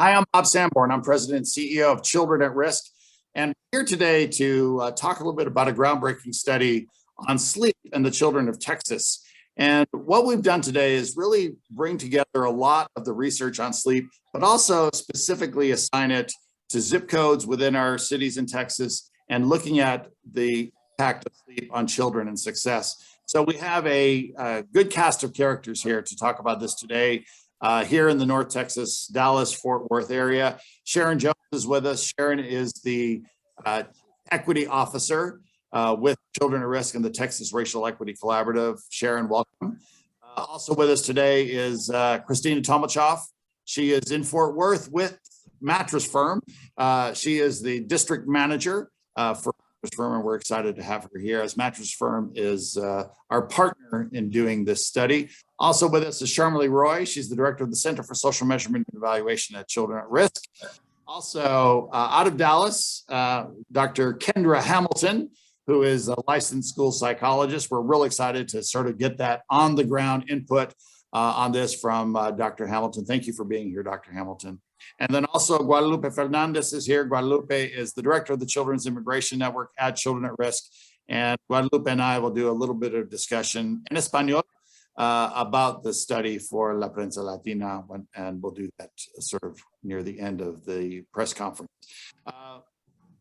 Hi, I'm Bob Sanborn. I'm President and CEO of Children at Risk. And we're here today to talk a little bit about a groundbreaking study on sleep in the children of Texas. And what we've done today is really bring together a lot of the research on sleep, but also specifically assign it to zip codes within our cities in Texas and looking at the impact of sleep on children and success. So we have a good cast of characters here to talk about this today. Here in the North Texas, Dallas, Fort Worth area. Sharon Jones is with us. Sharon is the equity officer with Children at Risk and the Texas Racial Equity Collaborative. Sharon, welcome. Also with us today is Christina Tomachoff. She is in Fort Worth with Mattress Firm. She is the district manager for Mattress Firm, and we're excited to have her here as Mattress Firm is our partner in doing this study. Also with us is Sharmali Roy. She's the director of the Center for Social Measurement and Evaluation at Children at Risk. Also out of Dallas, Dr. Kendra Hamilton, who is a licensed school psychologist. We're real excited to sort of get that on the ground input on this from Dr. Hamilton. Thank you for being here, Dr. Hamilton. And then also Guadalupe Fernandez is here. Guadalupe is the director of the Children's Immigration Network at Children at Risk. And Guadalupe and I will do a little bit of discussion in Espanol about the study for La Prensa Latina, and we'll do that sort of near the end of the press conference.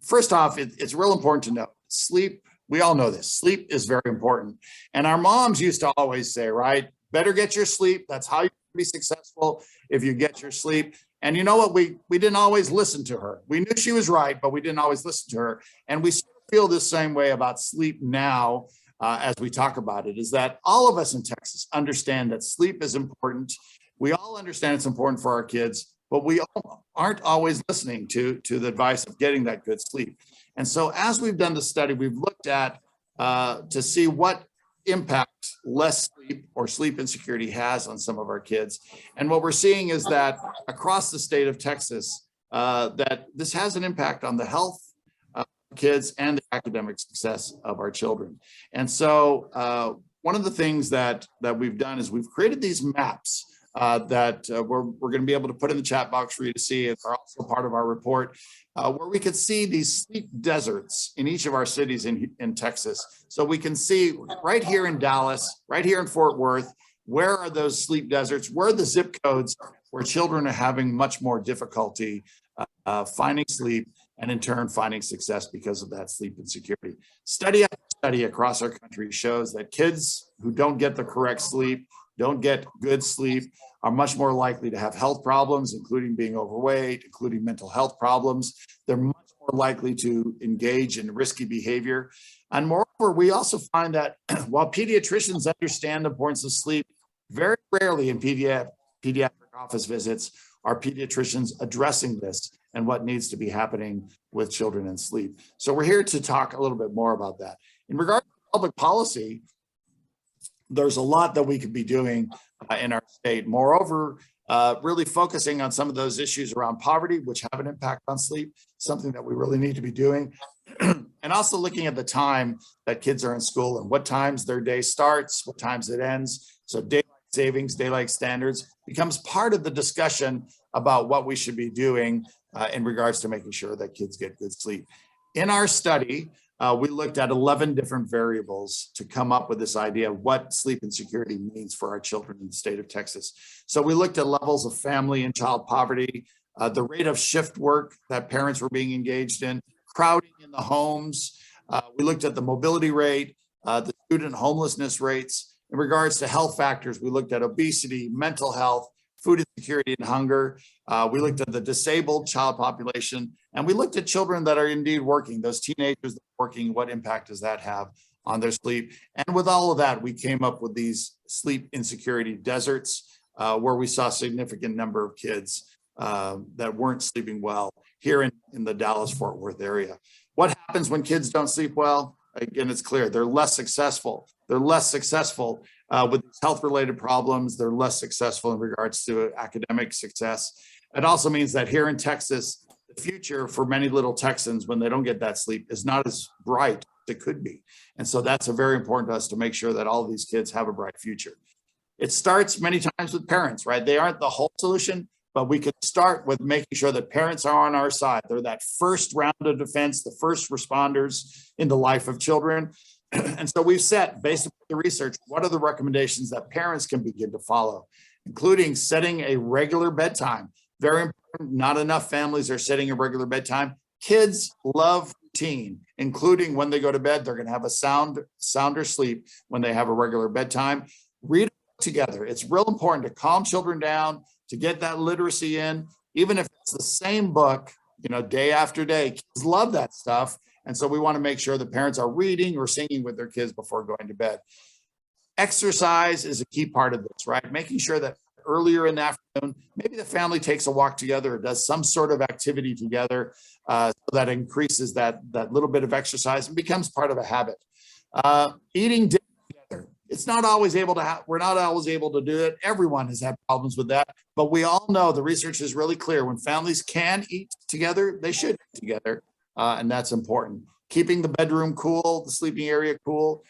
First off, it's real important to know sleep. We all know this. Sleep is very important. And our moms used to always say, right, better get your sleep. That's how you can be successful if you get your sleep. And you know what? We didn't always listen to her. We knew she was right, but we didn't always listen to her. And we feel the same way about sleep now. As we talk about it, is that all of us in Texas understand that sleep is important. We all understand it's important for our kids, but we aren't always listening to the advice of getting that good sleep. And so as we've done the study, we've looked at to see what impact less sleep or sleep insecurity has on some of our kids. And what we're seeing is that across the state of Texas, that this has an impact on the health kids and the academic success of our children. And so one of the things that we've done is we've created these maps that we're going to be able to put in the chat box for you to see. It's also part of our report where we could see these sleep deserts in each of our cities in Texas. So we can see right here in Dallas, right here in Fort Worth, where are those sleep deserts? Where are the zip codes where children are having much more difficulty finding sleep, and in turn finding success because of that sleep insecurity. Study after study across our country shows that kids who don't get the correct sleep, don't get good sleep, are much more likely to have health problems, including being overweight, including mental health problems. They're much more likely to engage in risky behavior. And moreover, we also find that while pediatricians understand the importance of sleep, very rarely in pediatric office visits are pediatricians addressing this and what needs to be happening with children and sleep. So we're here to talk a little bit more about that. In regard to public policy, there's a lot that we could be doing in our state. Moreover, really focusing on some of those issues around poverty, which have an impact on sleep, something that we really need to be doing. And also looking at the time that kids are in school and what times their day starts, what times it ends. So daylight savings, daylight standards becomes part of the discussion about what we should be doing in regards to making sure that kids get good sleep. In our study, we looked at 11 different variables to come up with this idea of what sleep insecurity means for our children in the state of Texas. So we looked at levels of family and child poverty, the rate of shift work that parents were being engaged in, crowding in the homes. We looked at the mobility rate, the student homelessness rates. In regards to health factors, we looked at obesity, mental health, food insecurity and hunger. We looked at the disabled child population, and we looked at children that are indeed working, those teenagers that are working, what impact does that have on their sleep? And with all of that, we came up with these sleep insecurity deserts where we saw a significant number of kids that weren't sleeping well here in the Dallas-Fort Worth area. What happens when kids don't sleep well? Again, it's clear they're less successful. They're less successful with health-related problems. They're less successful in regards to academic success. It also means that here in Texas, the future for many little Texans when they don't get that sleep is not as bright as it could be. And so that's very important to us to make sure that all of these kids have a bright future. It starts many times with parents, right? They aren't the whole solution, but we could start with making sure that parents are on our side. They're that first round of defense, the first responders in the life of children. And so we've set, based on the research, what are the recommendations that parents can begin to follow, including setting a regular bedtime. Very important. Not enough families are setting a regular bedtime. Kids love routine, including when they go to bed. They're going to have a sounder sleep when they have a regular bedtime. Read together. It's real important to calm children down, to get that literacy in, even if it's the same book, day after day. Kids love that stuff. And so we want to make sure the parents are reading or singing with their kids before going to bed. Exercise is a key part of this, right? Making sure that earlier in the afternoon, maybe the family takes a walk together or does some sort of activity together, so that increases that little bit of exercise and becomes part of a habit. Eating dinner together. It's not always able to we're not always able to do it. Everyone has had problems with that, but we all know the research is really clear. When families can eat together, they should eat together. And that's important. Keeping the bedroom cool, the sleeping area cool,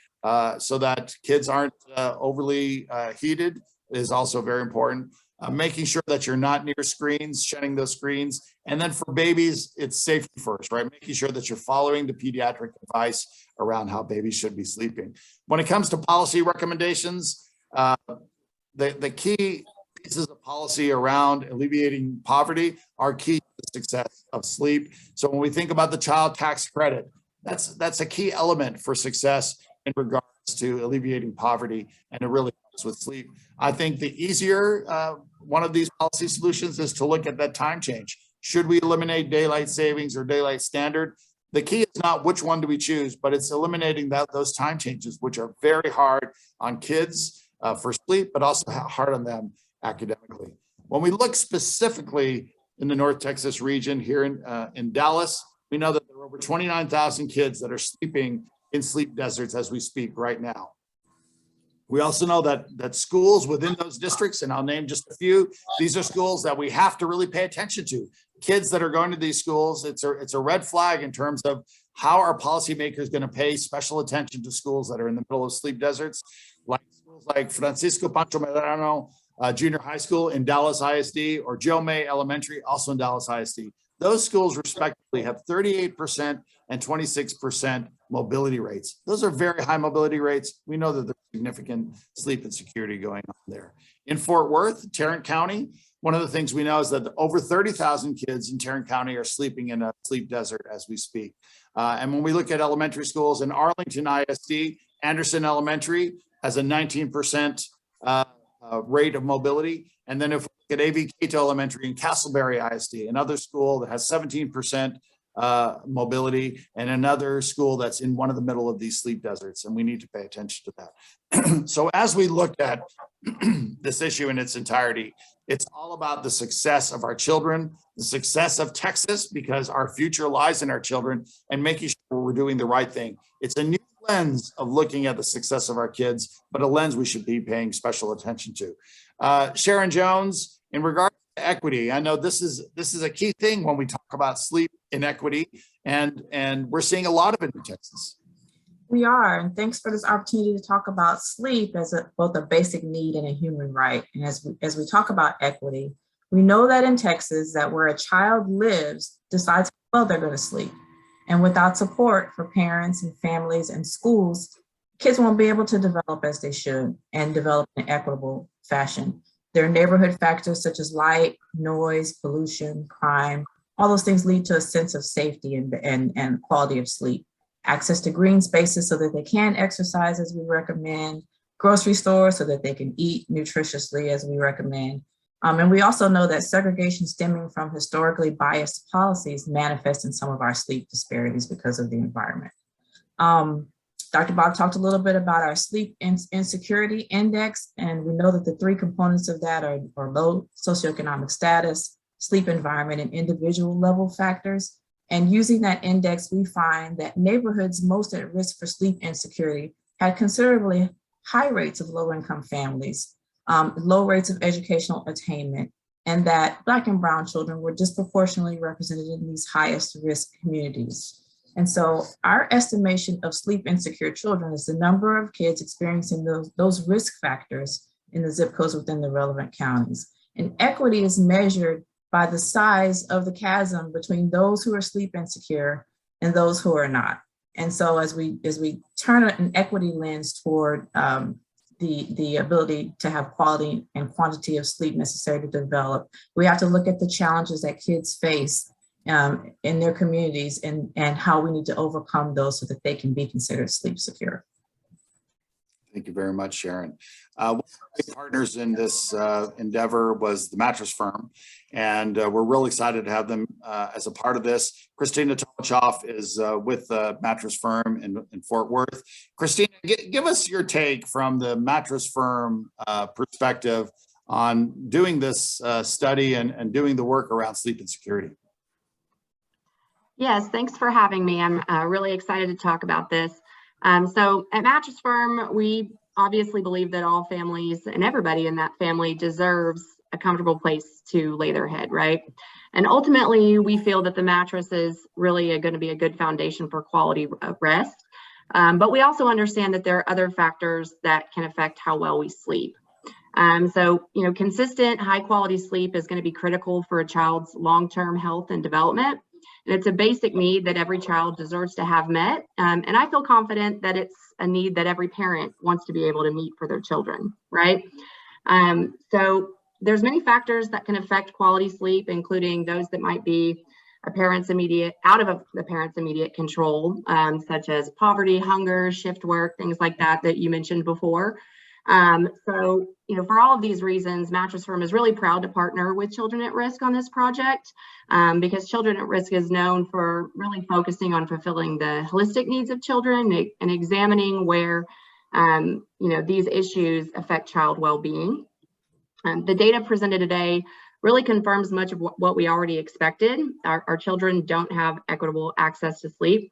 so that kids aren't overly heated is also very important. Making sure that you're not near screens, shutting those screens. And then for babies, it's safety first, right? Making sure that you're following the pediatric advice around how babies should be sleeping. When it comes to policy recommendations, the key pieces of policy around alleviating poverty are key to the success of sleep. So when we think about the child tax credit, that's a key element for success in regards to alleviating poverty, and it really helps with sleep. I think the easier one of these policy solutions is to look at that time change. Should we eliminate daylight savings or daylight standard? The key is not which one do we choose, but it's eliminating those time changes, which are very hard on kids for sleep, but also hard on them academically. When we look specifically in the North Texas region here in Dallas, we know that there are over 29,000 kids that are sleeping in sleep deserts as we speak right now. We also know that schools within those districts, and I'll name just a few, these are schools that we have to really pay attention to. Kids that are going to these schools, it's a red flag in terms of how are policymakers going to pay special attention to schools that are in the middle of sleep deserts, like schools like Francisco Pancho Medrano Junior High School in Dallas ISD, or Joe May Elementary, also in Dallas ISD. Those schools respectively have 38% and 26% mobility rates. Those are very high mobility rates. We know that there's significant sleep insecurity going on there. In Fort Worth, Tarrant County, one of the things we know is that over 30,000 kids in Tarrant County are sleeping in a sleep desert as we speak. And when we look at elementary schools in Arlington ISD, Anderson Elementary has a 19% rate of mobility. And then if we look at A.V. Cato Elementary in Castleberry ISD, another school that has 17% mobility, and another school that's in one of the middle of these sleep deserts, and we need to pay attention to that. So as we look at this issue in its entirety, it's all about the success of our children, the success of Texas, because our future lies in our children, and making sure we're doing the right thing. It's a new lens of looking at the success of our kids, but a lens we should be paying special attention to. Sharon Jones, in regard to equity, I know this is a key thing when we talk about sleep inequity, and we're seeing a lot of it in Texas. We are, and thanks for this opportunity to talk about sleep as both a basic need and a human right. And as we talk about equity, we know that in Texas, that where a child lives decides how well they're going to sleep. And without support for parents and families and schools, kids won't be able to develop as they should and develop in an equitable fashion. There are neighborhood factors such as light, noise, pollution, crime. All those things lead to a sense of safety and quality of sleep. Access to green spaces so that they can exercise as we recommend, grocery stores so that they can eat nutritiously as we recommend. And we also know that segregation stemming from historically biased policies manifests in some of our sleep disparities because of the environment. Dr. Bob talked a little bit about our sleep insecurity index, and we know that the three components of that are low socioeconomic status, sleep environment, and individual level factors. And using that index, we find that neighborhoods most at risk for sleep insecurity had considerably high rates of low-income families, low rates of educational attainment, and that Black and Brown children were disproportionately represented in these highest risk communities. And so our estimation of sleep insecure children is the number of kids experiencing those risk factors in the zip codes within the relevant counties. And equity is measured by the size of the chasm between those who are sleep insecure and those who are not. And so as we turn an equity lens toward the ability to have quality and quantity of sleep necessary to develop, we have to look at the challenges that kids face in their communities and how we need to overcome those so that they can be considered sleep secure. Thank you very much, Sharon. One of our partners in this endeavor was the Mattress Firm, and we're really excited to have them as a part of this. Christina Tomachoff is with the Mattress Firm in Fort Worth. Christina, give us your take from the Mattress Firm perspective on doing this study and doing the work around sleep insecurity. Yes, thanks for having me. I'm really excited to talk about this. So at Mattress Firm, we obviously believe that all families and everybody in that family deserves a comfortable place to lay their head, right? And ultimately, we feel that the mattress is really going to be a good foundation for quality rest. But we also understand that there are other factors that can affect how well we sleep. So, consistent high quality sleep is going to be critical for a child's long-term health and development. And it's a basic need that every child deserves to have met. And I feel confident that it's a need that every parent wants to be able to meet for their children, right? So there's many factors that can affect quality sleep, including those that might be out of the parent's immediate control, such as poverty, hunger, shift work, things like that you mentioned before. So, for all of these reasons, Mattress Firm is really proud to partner with Children at Risk on this project, because Children at Risk is known for really focusing on fulfilling the holistic needs of children and examining where, these issues affect child well-being. The data presented today really confirms much of what we already expected. Our children don't have equitable access to sleep.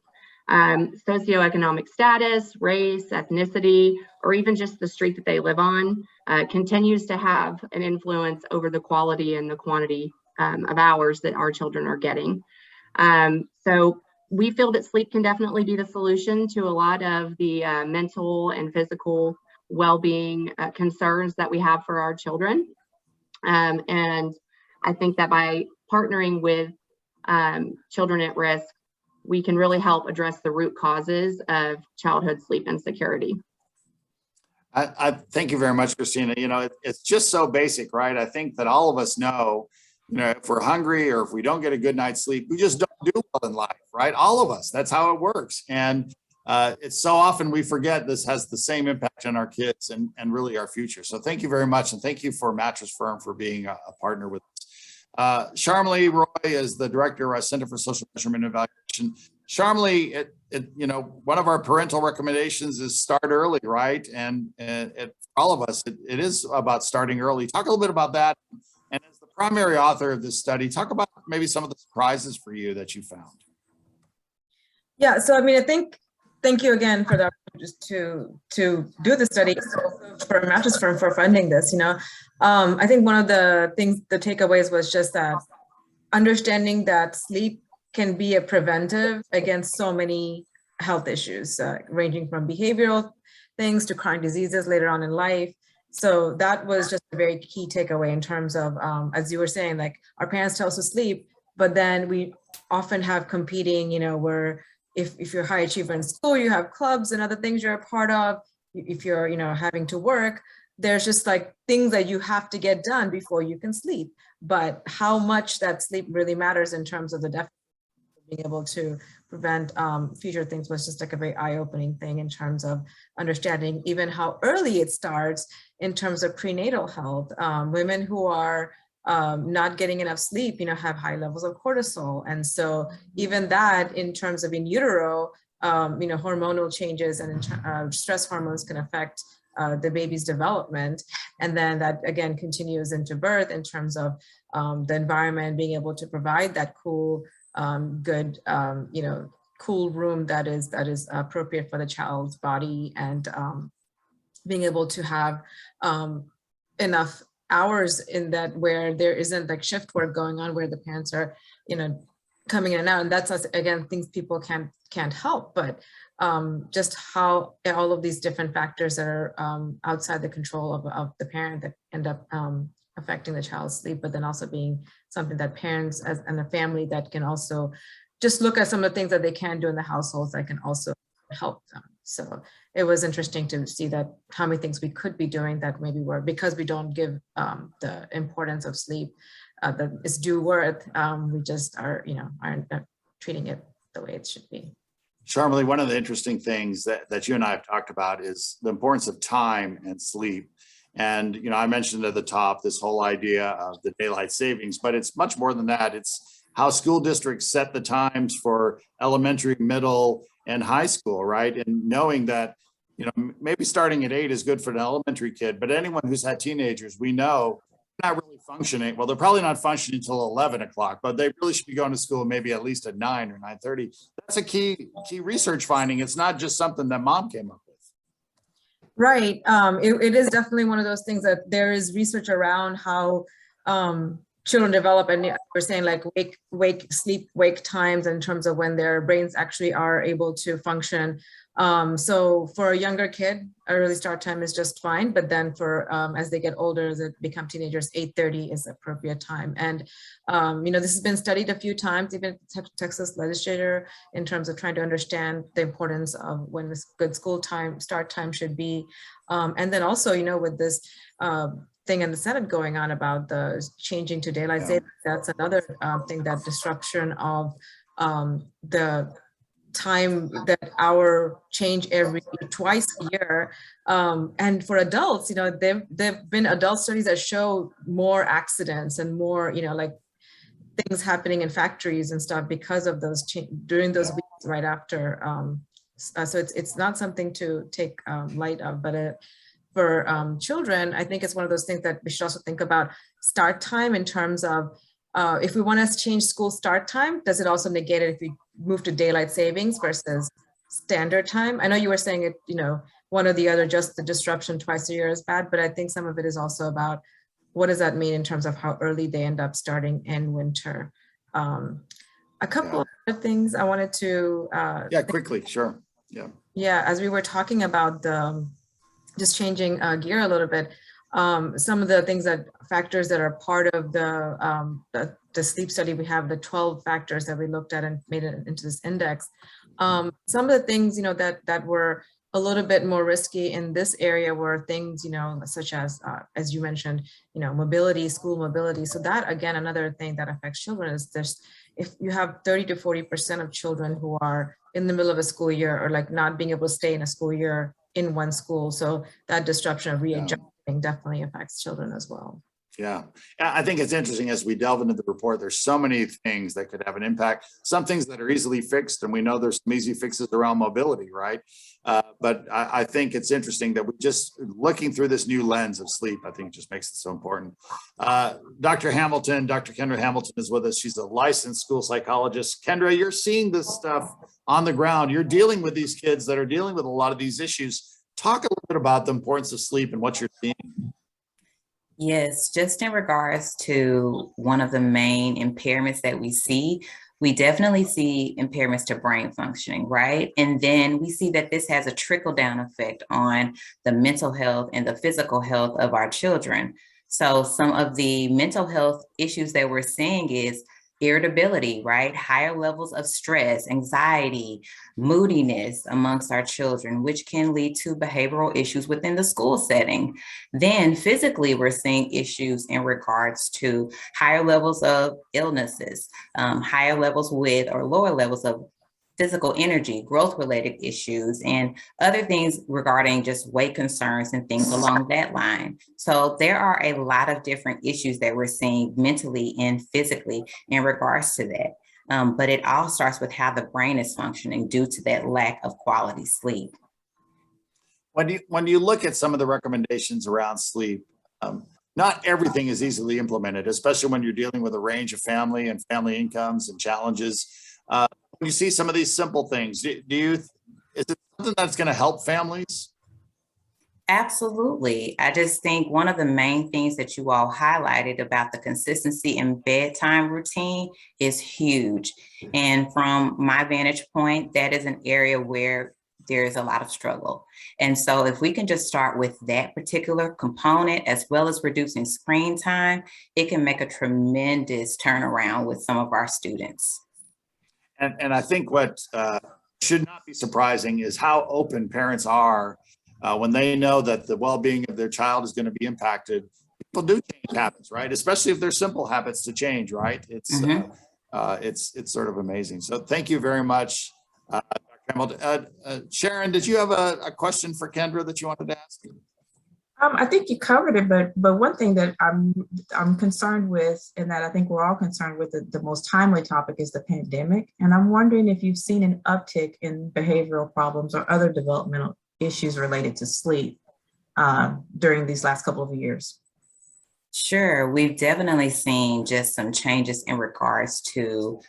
Socioeconomic status, race, ethnicity, or even just the street that they live on continues to have an influence over the quality and the quantity of hours that our children are getting. So we feel that sleep can definitely be the solution to a lot of the mental and physical well-being concerns that we have for our children. And I think that by partnering with Children at Risk, we can really help address the root causes of childhood sleep insecurity. I thank you very much, Christina. It's just so basic, right? I think that all of us know, if we're hungry or if we don't get a good night's sleep, we just don't do well in life, right? All of us, that's how it works. And it's so often we forget this has the same impact on our kids and really our future. So thank you very much. And thank you for Mattress Firm for being a partner with us. Sharmali Roy is the director of our Center for Social Measurement and Evaluation. Sharmali, one of our parental recommendations is start early, right? And all of us, it is about starting early. Talk a little bit about that. And as the primary author of this study, talk about maybe some of the surprises for you that you found. Yeah, so thank you again for the opportunity to do the study, for Mattress Firm for funding this. I think one of the takeaways was just that understanding that sleep can be a preventive against so many health issues, ranging from behavioral things to chronic diseases later on in life. So that was just a very key takeaway in terms of, as you were saying, like our parents tell us to sleep, but then we often have competing, where if you're a high achiever in school, you have clubs and other things you're a part of. If you're, having to work, there's just like things that you have to get done before you can sleep. But how much that sleep really matters in terms of the deficit of being able to prevent future things was just like a very eye-opening thing in terms of understanding even how early it starts in terms of prenatal health. Women who are not getting enough sleep, have high levels of cortisol. And so even that in terms of in utero, hormonal changes and stress hormones can affect the baby's development. And then that again continues into birth in terms of the environment being able to provide that cool, good, cool room that is appropriate for the child's body, and being able to have enough hours in that where there isn't like shift work going on, where the parents are, coming in and out. And that's again things people can't help, but just how all of these different factors that are outside the control of the parent that end up affecting the child's sleep, but then also being something that parents and a family that can also just look at some of the things that they can do in the households that can also help them. So it was interesting to see that how many things we could be doing that maybe were, because we don't give the importance of sleep that is due worth, we just aren't treating it the way it should be. Sharmali, one of the interesting things that you and I have talked about is the importance of time and sleep. And, I mentioned at the top this whole idea of the daylight savings, but it's much more than that. It's how school districts set the times for elementary, middle, and high school, right? And knowing that, maybe starting at 8 is good for an elementary kid, but anyone who's had teenagers, we know they're not really functioning. Well, they're probably not functioning until 11 o'clock, but they really should be going to school maybe at least at 9 or 9:30. That's a key research finding. It's not just something that mom came up with. Right. It is definitely one of those things that there is research around how children develop, and we're saying like sleep wake times in terms of when their brains actually are able to function. So for a younger kid, early start time is just fine, but then for as they get older, as they become teenagers, 8:30 is the appropriate time. And this has been studied a few times, even Texas legislature, in terms of trying to understand the importance of when this good school time start time should be. And then also, with this thing in the Senate going on about the changing to daylight savings, that's another thing, that disruption of the time, that hour change every twice a year. And for adults, there've been adult studies that show more accidents and more, like things happening in factories and stuff because of those during those weeks right after. So it's not something to take light of, but for children, I think it's one of those things that we should also think about start time in terms of if we want to change school start time, does it also negate it if we move to daylight savings versus standard time? I know you were saying it, one or the other, just the disruption twice a year is bad, but I think some of it is also about what does that mean in terms of how early they end up starting in winter. A couple of other things I wanted to quickly, sure. Yeah, as we were talking about just changing gear a little bit, some of the factors that are part of the sleep study, we have the 12 factors that we looked at and made it into this index. Some of the things, that were a little bit more risky in this area were things, such as you mentioned, mobility, school mobility. So that, again, another thing that affects children is if you have 30 to 40% of children who are in the middle of a school year or like not being able to stay in a school year in one school. So that disruption of readjusting definitely affects children as well. Yeah, I think it's interesting as we delve into the report, there's so many things that could have an impact. Some things that are easily fixed, and we know there's some easy fixes around mobility, right? But I think it's interesting that we just looking through this new lens of sleep, I think just makes it so important. Dr. Kendra Hamilton is with us. She's a licensed school psychologist. Kendra, you're seeing this stuff on the ground. You're dealing with these kids that are dealing with a lot of these issues. Talk a little bit about the importance of sleep and what you're seeing. Yes, just in regards to one of the main impairments that we see, we definitely see impairments to brain functioning, right? And then we see that this has a trickle-down effect on the mental health and the physical health of our children. So some of the mental health issues that we're seeing is irritability, right? Higher levels of stress, anxiety, moodiness amongst our children, which can lead to behavioral issues within the school setting. Then physically, we're seeing issues in regards to higher levels of illnesses, higher levels with or lower levels of physical energy, growth-related issues, and other things regarding just weight concerns and things along that line. So there are a lot of different issues that we're seeing mentally and physically in regards to that. But it all starts with how the brain is functioning due to that lack of quality sleep. When you look at some of the recommendations around sleep, not everything is easily implemented, especially when you're dealing with a range of family incomes and challenges. When you see some of these simple things, is it something that's going to help families? Absolutely. I just think one of the main things that you all highlighted about the consistency in bedtime routine is huge. And from my vantage point, that is an area where there's a lot of struggle. And so if we can just start with that particular component, as well as reducing screen time, it can make a tremendous turnaround with some of our students. And I think what should not be surprising is how open parents are when they know that the well-being of their child is going to be impacted. People do change habits, right? Especially if they're simple habits to change, right? It's sort of amazing. So thank you very much, Dr. Hamilton. Sharon, did you have a question for Kendra that you wanted to ask? I think you covered it, but one thing that I'm concerned with, and that I think we're all concerned with, the most timely topic is the pandemic. And I'm wondering if you've seen an uptick in behavioral problems or other developmental issues related to sleep during these last couple of years. Sure, we've definitely seen just some changes in regards to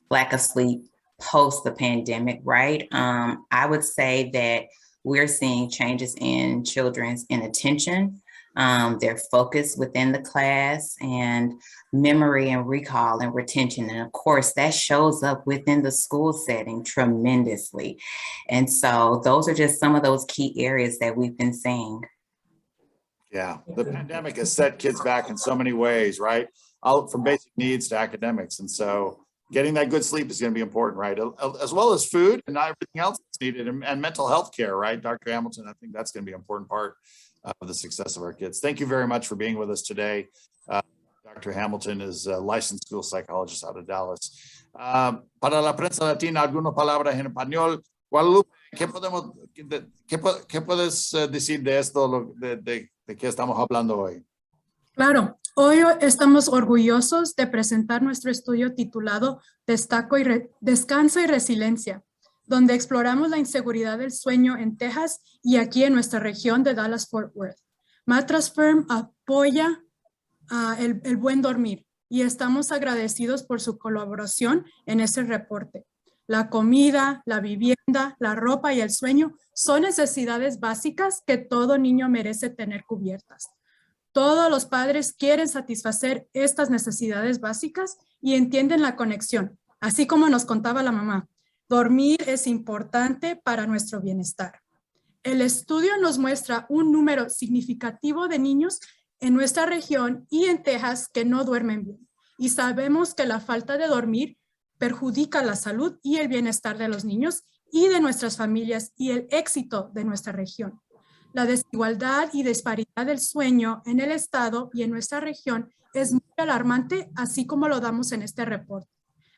lack of sleep post the pandemic, right? I would say that we're seeing changes in children's inattention, their focus within the class, and memory and recall and retention. And of course, that shows up within the school setting tremendously. And so those are just some of those key areas that we've been seeing. Yeah, the pandemic has set kids back in so many ways, right? Out from basic needs to academics. And so getting that good sleep is going to be important, right? As well as food and everything else that's needed, and mental health care, right? Dr. Hamilton, I think that's going to be an important part of the success of our kids. Thank you very much for being with us today. Dr. Hamilton is a licensed school psychologist out of Dallas. Para la prensa latina, algunas palabras en español. Guadalupe, ¿qué puedes decir de esto, de qué estamos hablando hoy? Claro, hoy estamos orgullosos de presentar nuestro estudio titulado Descanso y Resiliencia, donde exploramos la inseguridad del sueño en Texas y aquí en nuestra región de Dallas-Fort Worth. Mattress Firm apoya el buen dormir y estamos agradecidos por su colaboración en ese reporte. La comida, la vivienda, la ropa y el sueño son necesidades básicas que todo niño merece tener cubiertas. Todos los padres quieren satisfacer estas necesidades básicas y entienden la conexión, así como nos contaba la mamá. Dormir es importante para nuestro bienestar. El estudio nos muestra un número significativo de niños en nuestra región y en Texas que no duermen bien. Y sabemos que la falta de dormir perjudica la salud y el bienestar de los niños y de nuestras familias y el éxito de nuestra región. La desigualdad y disparidad del sueño en el estado y en nuestra región es muy alarmante, así como lo damos en este reporte.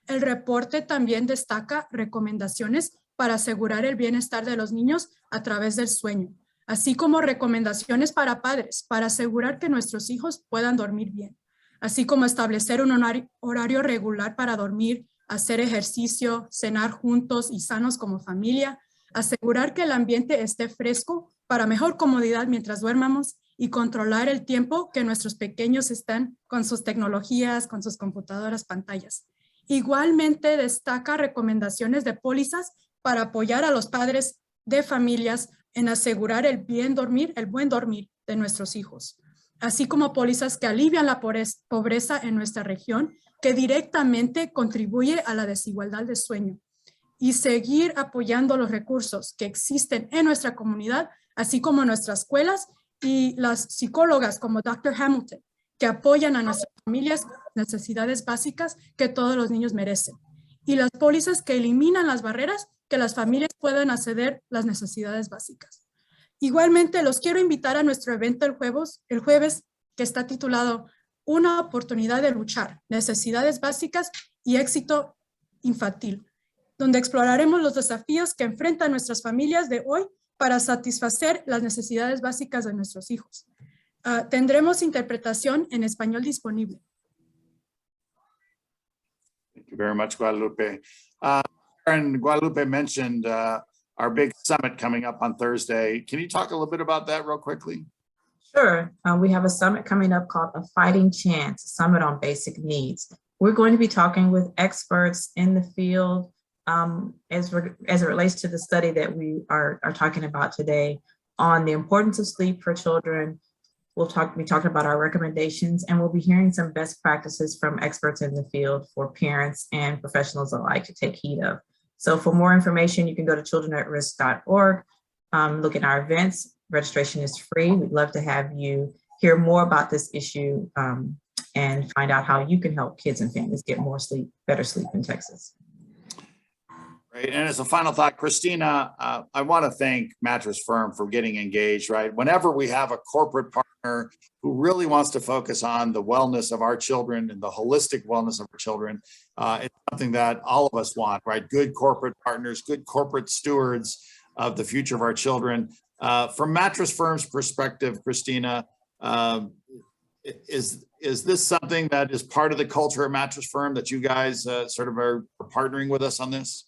El reporte también destaca recomendaciones para asegurar el bienestar de los niños a través del sueño, así como recomendaciones para padres para asegurar que nuestros hijos puedan dormir bien, así como establecer un horario regular para dormir, hacer ejercicio, cenar juntos y sanos como familia, asegurar que el ambiente esté fresco para mejor comodidad mientras duermamos y controlar el tiempo que nuestros pequeños están con sus tecnologías, con sus computadoras, pantallas. Igualmente destaca recomendaciones de pólizas para apoyar a los padres de familias en asegurar el buen dormir de nuestros hijos, así como pólizas que alivian la pobreza en nuestra región, que directamente contribuye a la desigualdad de sueño, y seguir apoyando los recursos que existen en nuestra comunidad, así como nuestras escuelas y las psicólogas como Dr. Hamilton, que apoyan a nuestras familias con las necesidades básicas que todos los niños merecen, y las pólizas que eliminan las barreras que las familias puedan acceder a las necesidades básicas. Igualmente, los quiero invitar a nuestro evento el jueves, que está titulado Una oportunidad de luchar, necesidades básicas y éxito infantil, donde exploraremos los desafíos que enfrentan nuestras familias de hoy para satisfacer las necesidades básicas de nuestros hijos. Tendremos interpretación en español disponible. Thank you very much, Guadalupe. And Guadalupe mentioned our big summit coming up on Thursday. Can you talk a little bit about that real quickly? Sure. We have a summit coming up called A Fighting Chance, Summit on Basic Needs. We're going to be talking with experts in the field as it relates to the study that we are talking about today on the importance of sleep for children. We'll be talking about our recommendations, and we'll be hearing some best practices from experts in the field for parents and professionals alike to take heed of. So for more information, you can go to childrenatrisk.org, look at our events. Registration is free. We'd love to have you hear more about this issue and find out how you can help kids and families get more sleep, better sleep in Texas. Great. And as a final thought, Christina, I want to thank Mattress Firm for getting engaged, right? Whenever we have a corporate partner who really wants to focus on the wellness of our children and the holistic wellness of our children, it's something that all of us want, right? Good corporate partners, good corporate stewards of the future of our children. From Mattress Firm's perspective, Christina, is this something that is part of the culture of Mattress Firm that you guys sort of are partnering with us on this?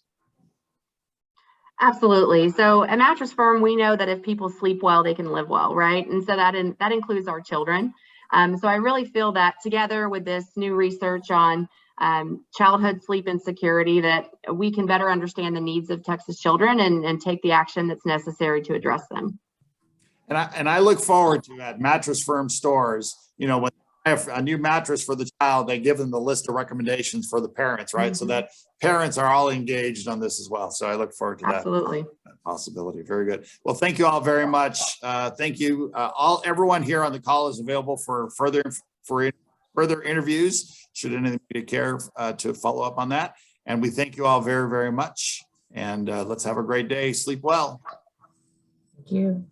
Absolutely. So at Mattress Firm, we know that if people sleep well, they can live well, right? And so that includes our children. So I really feel that together with this new research on childhood sleep insecurity, that we can better understand the needs of Texas children and take the action that's necessary to address them. And I look forward to at Mattress Firm stores, you know, when I have a new mattress for the child, they give them the list of recommendations for the parents, right? Mm-hmm. So that parents are all engaged on this as well. So I look forward to Absolutely. that possibility. Very good. Well, thank you all very much. Thank you. Everyone here on the call is available for further interviews, should anybody care to follow up on that. And we thank you all very, very much. And let's have a great day. Sleep well. Thank you.